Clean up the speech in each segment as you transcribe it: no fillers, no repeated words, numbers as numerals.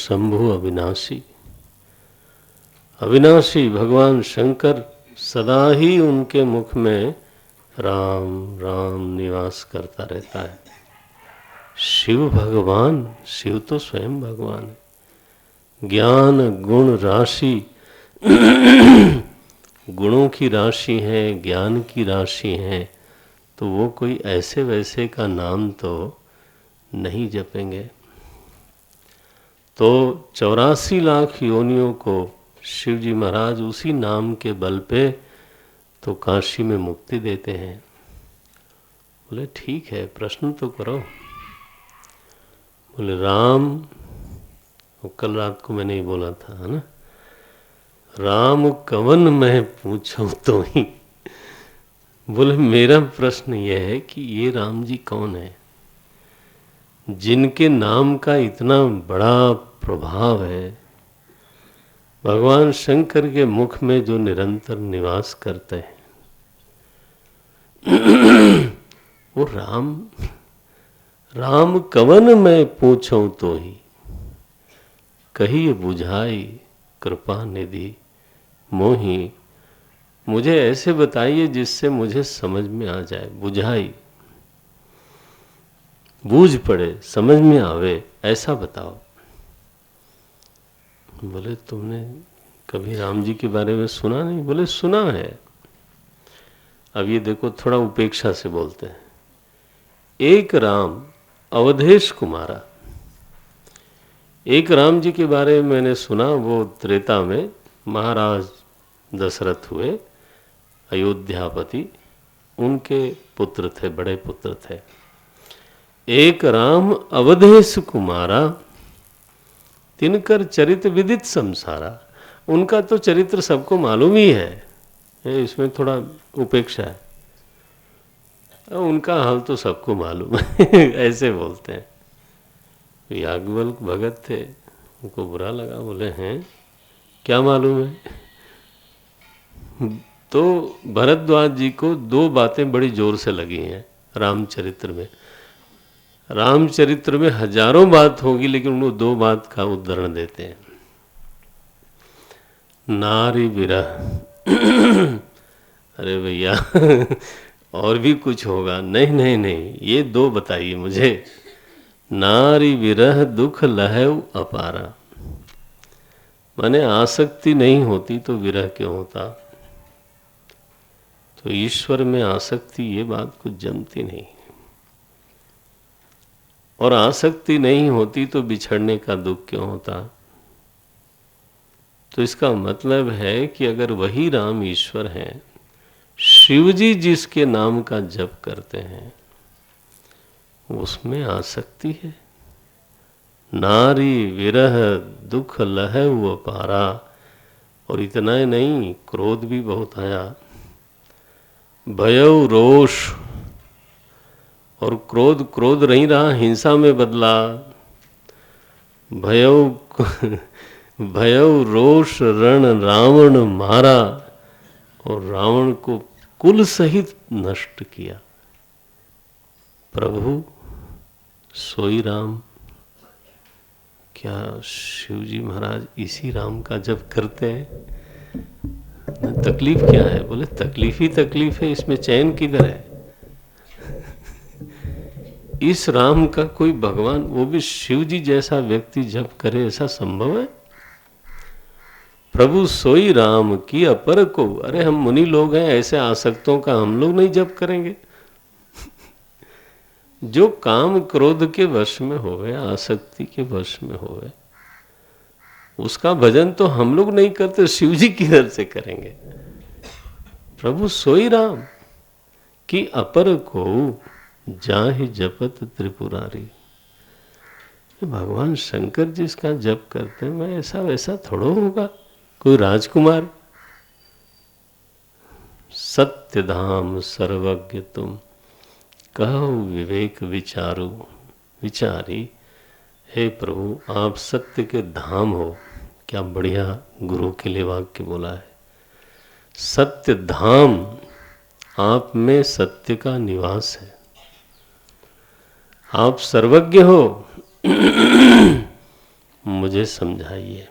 शंभु अविनाशी। अविनाशी भगवान शंकर सदा ही उनके मुख में राम राम निवास करता रहता है। शिव भगवान, शिव तो स्वयं भगवान है। ज्ञान गुण राशि गुणों की राशि है, ज्ञान की राशि है, तो वो कोई ऐसे वैसे का नाम तो नहीं जपेंगे। तो 84 लाख योनियों को शिव जी महाराज उसी नाम के बल पे तो काशी में मुक्ति देते हैं। बोले ठीक है, प्रश्न तो करो। बोले राम, कल रात को मैंने ही बोला था, है ना, राम कवन मैं पूछूं तो ही। बोले मेरा प्रश्न यह है कि ये राम जी कौन है जिनके नाम का इतना बड़ा प्रभाव है, भगवान शंकर के मुख में जो निरंतर निवास करते हैं। वो राम कवन मैं पूछूं तो ही, कही बुझाई कृपा निधि मोही। मुझे ऐसे बताइए जिससे मुझे समझ में आ जाए, बुझाई, बूझ पड़े, समझ में आवे, ऐसा बताओ। बोले तुमने कभी राम जी के बारे में सुना नहीं? बोले सुना है। अब ये देखो, थोड़ा उपेक्षा से बोलते हैं। एक राम अवधेश कुमारा, एक राम जी के बारे में मैंने सुना, वो त्रेता में महाराज दशरथ हुए, अयोध्यापति, उनके पुत्र थे, बड़े पुत्र थे। एक राम अवधेश कुमारा, तिनकर चरित्र विदित संसारा। उनका तो चरित्र सबको मालूम ही है, इसमें थोड़ा उपेक्षा है। उनका हाल तो सबको मालूम है ऐसे बोलते हैं। याज्ञवल्क्य भगत थे, उनको बुरा लगा, बोले हैं क्या मालूम है? तो भरद्वाज जी को दो बातें बड़ी जोर से लगी हैं रामचरित्र में। रामचरित्र में हजारों बात होगी, लेकिन वो दो बात का उदाहरण देते हैं। नारी विरह अरे भैया और भी कुछ होगा? नहीं नहीं नहीं, ये दो बताइए मुझे। नारी विरह दुख लहव अपारा, माने आसक्ति नहीं होती तो विरह क्यों होता? तो ईश्वर में आसक्ति, ये बात कुछ जमती नहीं, और आसक्ति नहीं होती तो बिछड़ने का दुख क्यों होता? तो इसका मतलब है कि अगर वही राम ईश्वर हैं, शिव जी जिसके नाम का जप करते हैं, उसमें आसक्ति है। नारी विरह दुख लहव अपारा, और इतना ही नहीं, क्रोध भी बहुत आया। भयउ रोष, और क्रोध नहीं रहा, हिंसा में बदला। भयउ रोष रण रावण मारा, और रावण को कुल सहित नष्ट किया। प्रभु सोई राम। क्या शिव जी महाराज इसी राम का जप करते हैं? तकलीफ क्या है? बोले तकलीफ ही तकलीफ है, इसमें चैन किधर है? इस राम का कोई भगवान, वो भी शिव जी जैसा व्यक्ति जप करे, ऐसा संभव है? प्रभु सोई राम की अपर को। अरे हम मुनि लोग हैं, ऐसे आसक्तों का हम लोग नहीं जप करेंगे? जो काम क्रोध के वश में होवे, आसक्ति के वश में होवे, उसका भजन तो हम लोग नहीं करते, शिव जी किधर से करेंगे? प्रभु सोई राम की अपर को जाहि जपत त्रिपुरारी। भगवान शंकर जिसका जप करते हैं, मैं ऐसा वैसा थोड़ा होगा कोई राजकुमार। सत्य धाम सर्वज्ञ तुम, कहो विवेक विचारू विचारी। हे प्रभु, आप सत्य के धाम हो। क्या बढ़िया गुरु के लिए वाक्य बोला है। सत्य धाम, आप में सत्य का निवास है। आप सर्वज्ञ हो, मुझे समझाइए।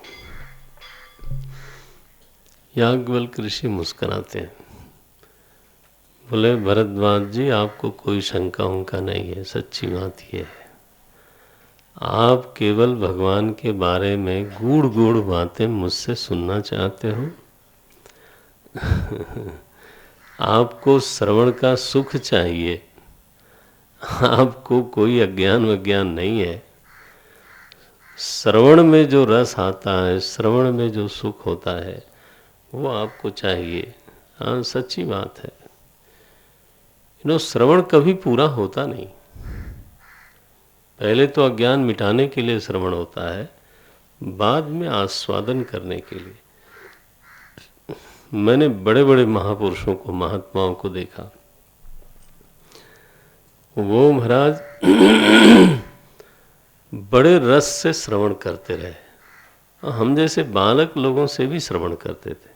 याज्ञवल्क्य ऋषि मुस्कुराते हैं, बोले भरद्वाज जी आपको कोई शंका उनका नहीं है। सच्ची बात ये है, आप केवल भगवान के बारे में गूढ़ गूढ़ बातें मुझसे सुनना चाहते हो। आपको श्रवण का सुख चाहिए, आपको कोई अज्ञान विज्ञान नहीं है। श्रवण में जो रस आता है, श्रवण में जो सुख होता है, वो आपको चाहिए। हाँ, सच्ची बात है। श्रवण कभी पूरा होता नहीं। पहले तो अज्ञान मिटाने के लिए श्रवण होता है, बाद में आस्वादन करने के लिए। मैंने बड़े बड़े महापुरुषों को, महात्माओं को देखा, वो महाराज बड़े रस से श्रवण करते रहे। हम जैसे बालक लोगों से भी श्रवण करते थे।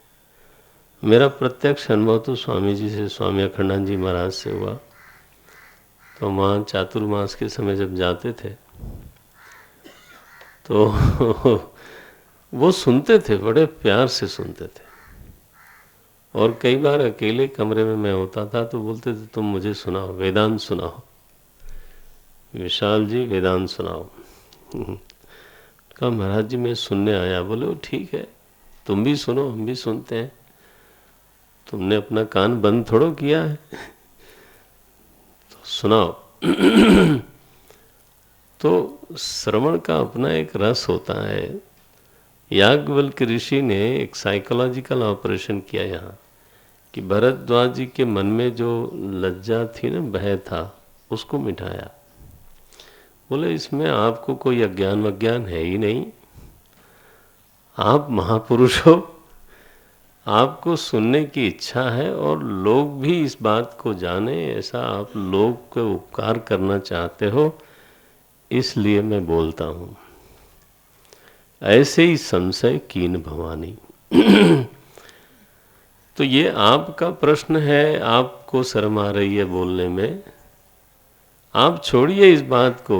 मेरा प्रत्यक्ष अनुभव तो स्वामी जी से, स्वामी अखंडानंद जी महाराज से हुआ। तो वहाँ चातुर्मास के समय जब जाते थे तो वो सुनते थे, बड़े प्यार से सुनते थे। और कई बार अकेले कमरे में मैं होता था तो बोलते थे तुम मुझे सुनाओ, वेदांत सुनाओ, विशाल जी वेदांत सुनाओ। कहा महाराज जी मैं सुनने आया। बोले वो ठीक है, तुम भी सुनो, हम भी सुनते हैं, तुमने अपना कान बंद थोड़ो किया है, तो सुनाओ। तो श्रवण का अपना एक रस होता है। याज्ञवल्क्य ऋषि ने एक साइकोलॉजिकल ऑपरेशन किया यहाँ, कि भरद्वाज जी के मन में जो लज्जा थी ना, भय था, उसको मिटाया। बोले इसमें आपको कोई अज्ञान वज्ञान है ही नहीं, आप महापुरुष हो, आपको सुनने की इच्छा है और लोग भी इस बात को जाने, ऐसा आप लोग को उपकार करना चाहते हो, इसलिए मैं बोलता हूँ। ऐसे ही संशय कीन भवानी। तो ये आपका प्रश्न है, आपको शर्म आ रही है बोलने में, आप छोड़िए इस बात को।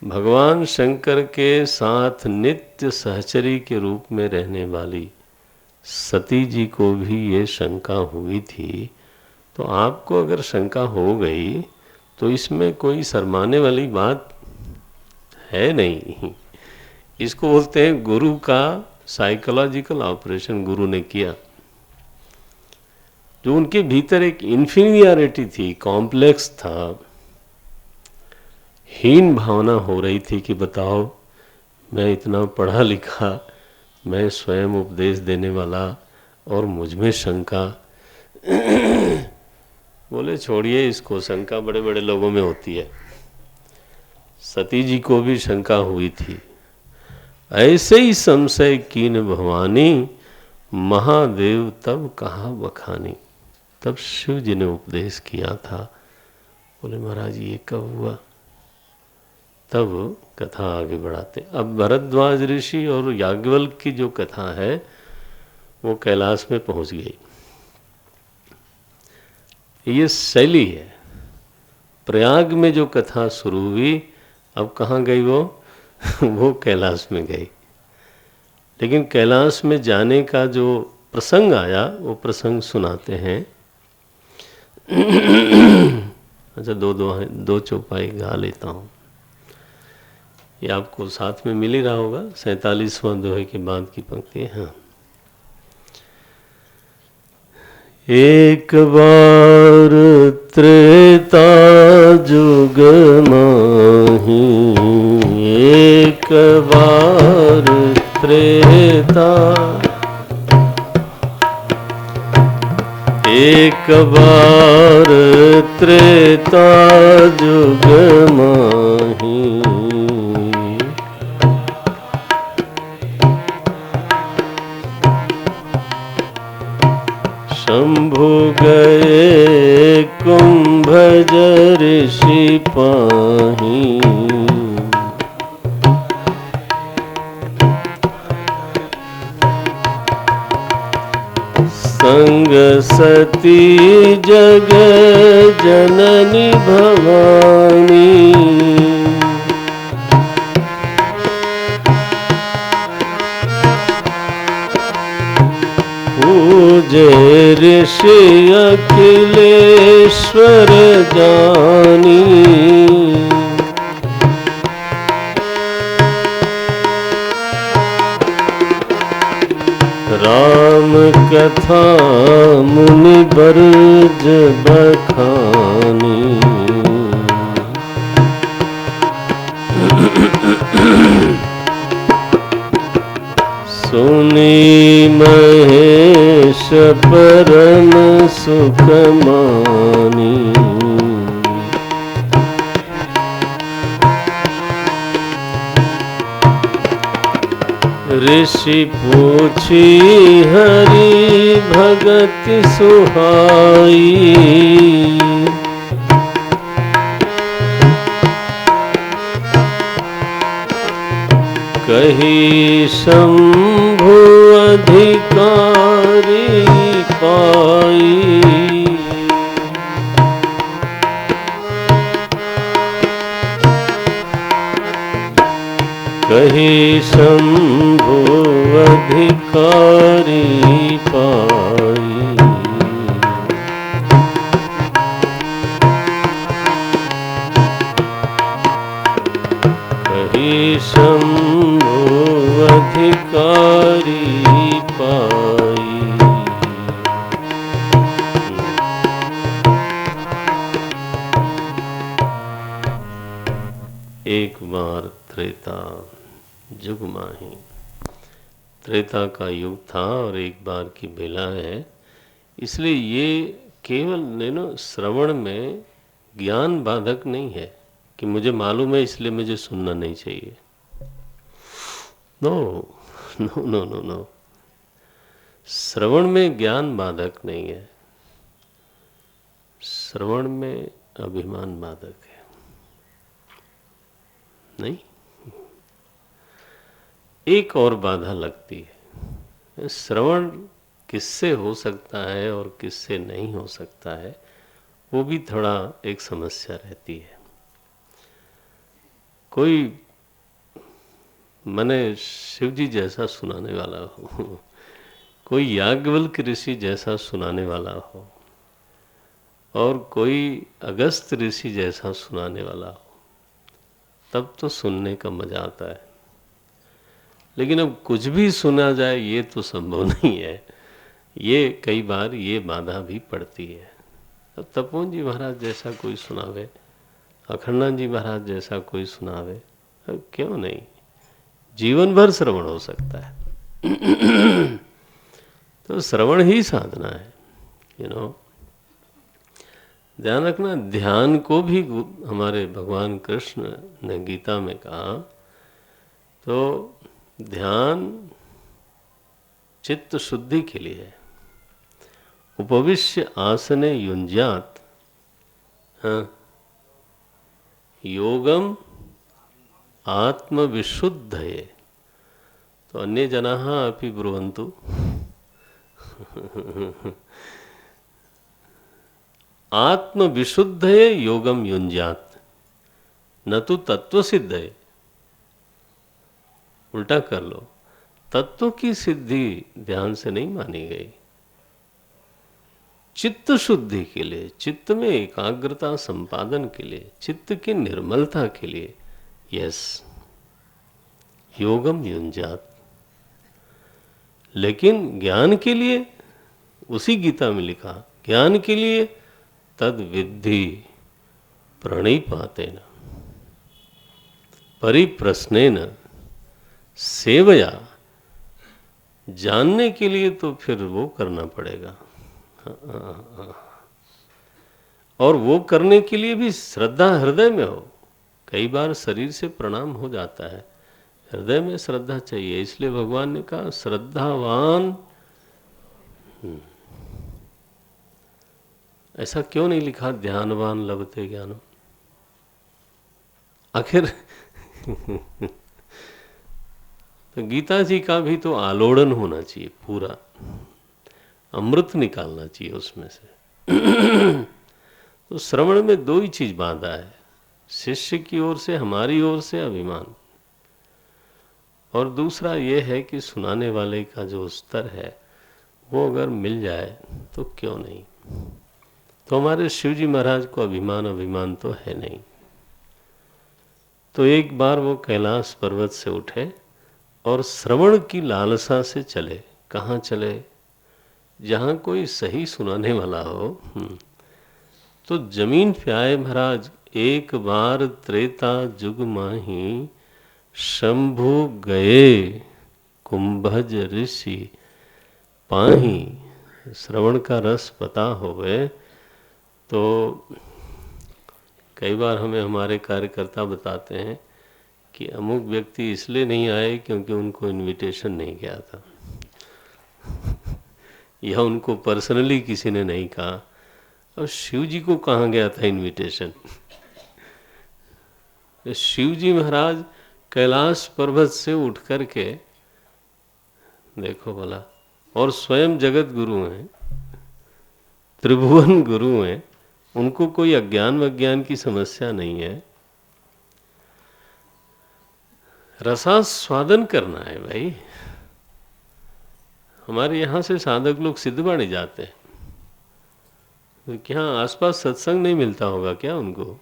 भगवान शंकर के साथ नित्य सहचरी के रूप में रहने वाली सती जी को भी ये शंका हुई थी, तो आपको अगर शंका हो गई तो इसमें कोई शर्माने वाली बात है नहीं। इसको बोलते हैं गुरु का साइकोलॉजिकल ऑपरेशन गुरु ने किया। जो उनके भीतर एक इन्फीरियरिटी थी, कॉम्प्लेक्स था, हीन भावना हो रही थी कि बताओ मैं इतना पढ़ा लिखा, मैं स्वयं उपदेश देने वाला, और मुझ में शंका। बोले छोड़िए इसको, शंका बड़े बड़े लोगों में होती है। सती जी को भी शंका हुई थी। ऐसे ही संशय कीन भवानी, महादेव तब कहा बखानी। तब शिव जी ने उपदेश किया था। बोले महाराज ये कब हुआ? तब कथा आगे बढ़ाते। अब भरद्वाज ऋषि और याज्ञवल्क्य की जो कथा है वो कैलाश में पहुंच गई। ये शैली है। प्रयाग में जो कथा शुरू हुई, अब कहाँ गई वो? वो कैलाश में गई। लेकिन कैलाश में जाने का जो प्रसंग आया, वो प्रसंग सुनाते हैं। अच्छा, दो चौपाई गा लेता हूँ। ये आपको साथ में मिल ही रहा होगा। 47वां दोहे के बाद की पंक्ति है। हाँ। एक बार त्रेता जुग माही, एक बार त्रेता, एक बार त्रेता जुग माही, शंभु गए कुंभज ऋषि पाही, संग सती जग जननी भवानी, तुझे ऋषि अखिलेश्वर जानी। राम कथा मुनि बरज बखानी। सुनी महेश परम सुख मानी। ऋषि पूछी हरि भगति सुहाई। कही शंभु अधिकारी पाई। कही शंभु अधिकारी पाई। कही शंभु अधिकारी पाई। एक बार त्रेता जुग माही। त्रेता का युग था और एक बार की बेला है, इसलिए ये केवल श्रवण में ज्ञान बाधक नहीं है कि मुझे मालूम है इसलिए मुझे सुनना नहीं चाहिए। No no no no no, श्रवण में ज्ञान बाधक नहीं है, श्रवण में अभिमान बाधक है। नहीं, एक और बाधा लगती है। श्रवण किससे हो सकता है और किससे नहीं हो सकता है, वो भी थोड़ा एक समस्या रहती है। कोई मने शिव जी जैसा सुनाने वाला हो, कोई याज्ञवल्क्य ऋषि जैसा सुनाने वाला हो, और कोई अगस्त ऋषि जैसा सुनाने वाला हो, तब तो सुनने का मजा आता है। लेकिन अब कुछ भी सुना जाए ये तो संभव नहीं है। ये कई बार ये बाधा भी पड़ती है। अब तपोवन जी महाराज जैसा कोई सुनावे, अखंडानंद जी महाराज जैसा कोई सुनावे, अब क्यों नहीं, जीवन भर श्रवण हो सकता है। तो श्रवण ही साधना है। ध्यान रखना, ध्यान को भी हमारे भगवान कृष्ण ने गीता में कहा, तो ध्यान चित्त शुद्धि के लिए है। उपविश्य आसने युंज्यात योगम आत्मविशुद्धये। तो अन्य जनाः अपि ब्रुवन्तु आत्मविशुद्धये योगम युंज्यात न तो तत्व सिद्धये। उल्टा कर लो, तत्व की सिद्धि ध्यान से नहीं मानी गई। चित्त शुद्धि के लिए, चित्त में एकाग्रता संपादन के लिए, चित्त की निर्मलता के लिए, यस, योगम युंजात। लेकिन ज्ञान के लिए, उसी गीता में लिखा, ज्ञान के लिए तद विद्धि प्रणिपातेन परिप्रश्नेन सेवया। जानने के लिए तो फिर वो करना पड़ेगा, और वो करने के लिए भी श्रद्धा हृदय में हो। कई बार शरीर से प्रणाम हो जाता है, हृदय में श्रद्धा चाहिए। इसलिए भगवान ने कहा श्रद्धावान। ऐसा क्यों नहीं लिखा ध्यानवान लभते ज्ञानम? आखिर तो गीता जी का भी तो आलोड़न होना चाहिए, पूरा अमृत निकालना चाहिए उसमें से। तो श्रवण में दो ही चीज बाधा है, शिष्य की ओर से, हमारी ओर से अभिमान, और दूसरा ये है कि सुनाने वाले का जो स्तर है वो अगर मिल जाए तो क्यों नहीं। तो हमारे शिव जी महाराज को अभिमान तो है नहीं। तो एक बार वो कैलाश पर्वत से उठे और श्रवण की लालसा से चले। कहाँ चले? जहाँ कोई सही सुनाने वाला हो। तो जमीन पे आए महाराज। एक बार त्रेता जुग माही, शंभु गए कुंभज ऋषि पाही। श्रवण का रस पता होवे तो कई बार हमें हमारे कार्यकर्ता बताते हैं कि अमुक व्यक्ति इसलिए नहीं आए क्योंकि उनको इनविटेशन नहीं गया था, या उनको पर्सनली किसी ने नहीं कहा। और शिव जी को कहाँ गया था इनविटेशन? शिव जी महाराज कैलाश पर्वत से उठ कर के, देखो भला, और स्वयं जगत गुरु हैं, त्रिभुवन गुरु हैं, उनको कोई अज्ञान वज्ञान की समस्या नहीं है। रसास्वादन करना है भाई। हमारे यहाँ से साधक लोग सिद्धबाड़ी जाते हैं, तो क्या आसपास सत्संग नहीं मिलता होगा क्या उनको?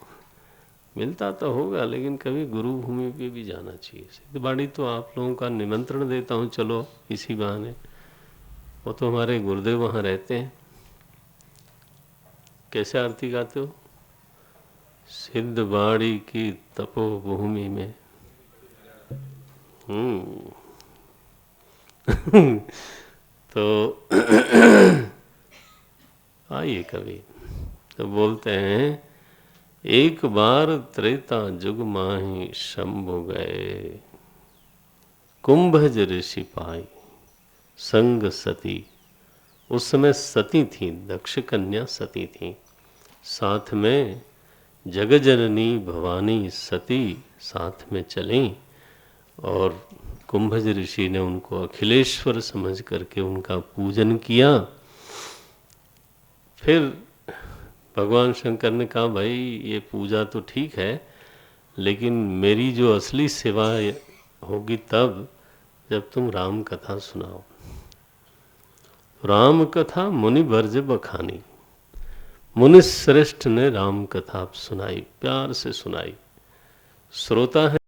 मिलता तो होगा, लेकिन कभी गुरु भूमि पे भी जाना चाहिए। सिद्धबाड़ी तो आप लोगों का निमंत्रण देता हूँ, चलो इसी बहाने। वो तो हमारे गुरुदेव वहाँ रहते हैं। कैसे आरती गाते हो? सिद्धबाड़ी की तपोभूमि में। तो आइए कभी। तो बोलते हैं, एक बार त्रेता जुग माही, शंभु गए कुंभज ऋषि पाई, संग सती। उस समय सती थी, दक्ष कन्या सती थी, साथ में जगजननी भवानी सती साथ में चली। और कुंभज ऋषि ने उनको अखिलेश्वर समझ करके उनका पूजन किया। फिर भगवान शंकर ने कहा, भाई ये पूजा तो ठीक है, लेकिन मेरी जो असली सेवा होगी तब जब तुम राम कथा सुनाओ। राम कथा मुनि वर्ज बखानी। मुनि श्रेष्ठ ने राम कथा सुनाई, प्यार से सुनाई। श्रोता है